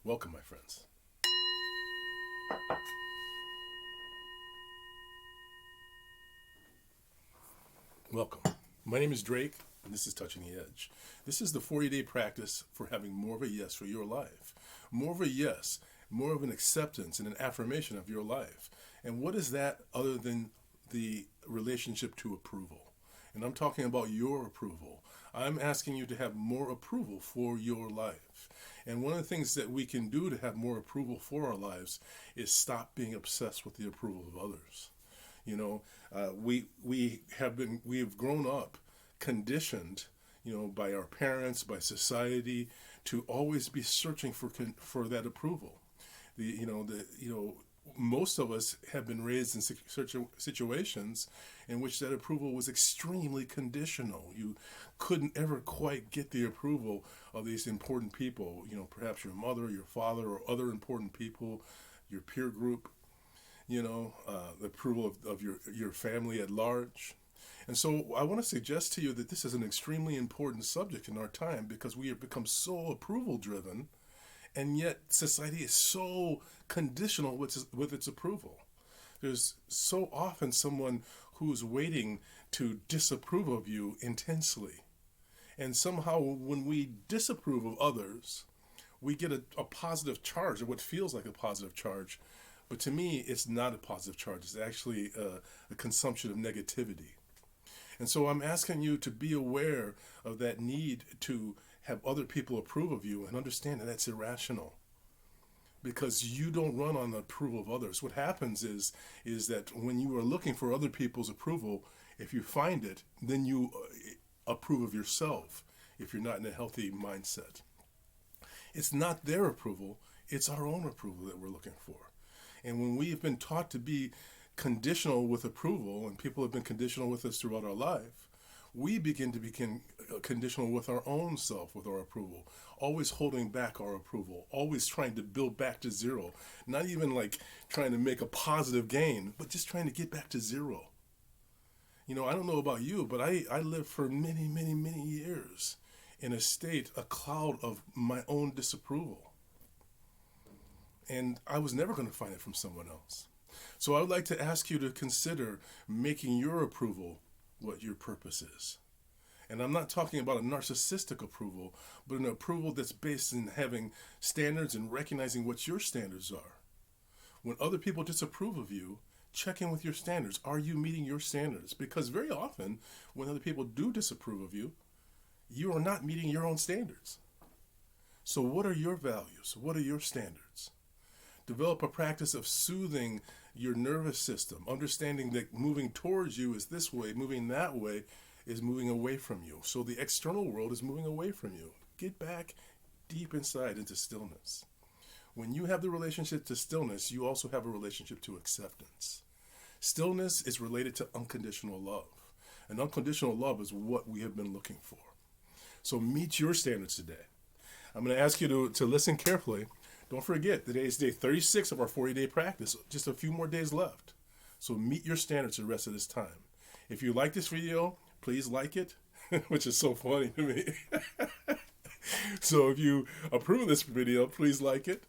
Welcome, my friends. Welcome. My name is Drake, and this is Touching the Edge. This is the 40-day practice for having more of a yes for your life. More of a yes, more of an acceptance and an affirmation of your life. And what is that other than the relationship to approval? And I'm talking about your approval. I'm asking you to have more approval for your life. And one of the things that we can do to have more approval for our lives is stop being obsessed with the approval of others. You know, we have grown up conditioned, by our parents, by society, to always be searching for that approval. Most of us have been raised in situations in which that approval was extremely conditional. You couldn't ever quite get the approval of these important people. Perhaps your mother, your father, or other important people, your peer group. The approval of your family at large. And so I want to suggest to you that this is an extremely important subject in our time because we have become so approval driven, and yet society is so conditional with its approval. There's so often someone who's waiting to disapprove of you intensely. And somehow when we disapprove of others, we get a positive charge, or what feels like a positive charge. But to me, it's not a positive charge. It's actually a consumption of negativity. And so I'm asking you to be aware of that need to have other people approve of you and understand that that's irrational. Because you don't run on the approval of others. What happens is that when you are looking for other people's approval, if you find it, then you approve of yourself if you're not in a healthy mindset. It's not their approval, it's our own approval that we're looking for. And when we've been taught to be conditional with approval, and people have been conditional with us throughout our life, we begin to become conditional with our own self, with our approval, always holding back our approval, always trying to build back to zero, not even like trying to make a positive gain, but just trying to get back to zero. I don't know about you, but I lived for many, many, many years in a cloud of my own disapproval. And I was never going to find it from someone else. So I would like to ask you to consider making your approval what your purpose is. And I'm not talking about a narcissistic approval, but an approval that's based in having standards and recognizing what your standards are. When other people disapprove of you, check in with your standards. Are you meeting your standards? Because very often, when other people do disapprove of you, you are not meeting your own standards. So what are your values? What are your standards? Develop a practice of soothing your nervous system, understanding that moving towards you is this way, moving that way is moving away from you. So the external world is moving away from you. Get back deep inside into stillness. When you have the relationship to stillness, you also have a relationship to acceptance. Stillness is related to unconditional love. And unconditional love is what we have been looking for. So meet your standards today. I'm going to ask you to listen carefully. Don't forget, today is day 36 of our 40-day practice. Just a few more days left. So meet your standards the rest of this time. If you like this video, please like it, which is so funny to me. So if you approve of this video, please like it.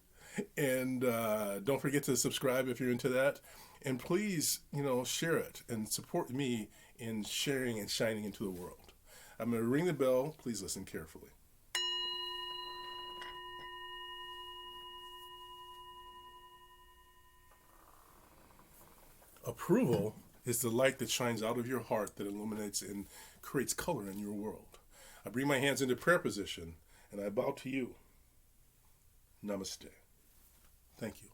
And don't forget to subscribe if you're into that. And please, share it and support me in sharing and shining into the world. I'm going to ring the bell. Please listen carefully. Approval is the light that shines out of your heart that illuminates and creates color in your world. I bring my hands into prayer position and I bow to you. Namaste. Thank you.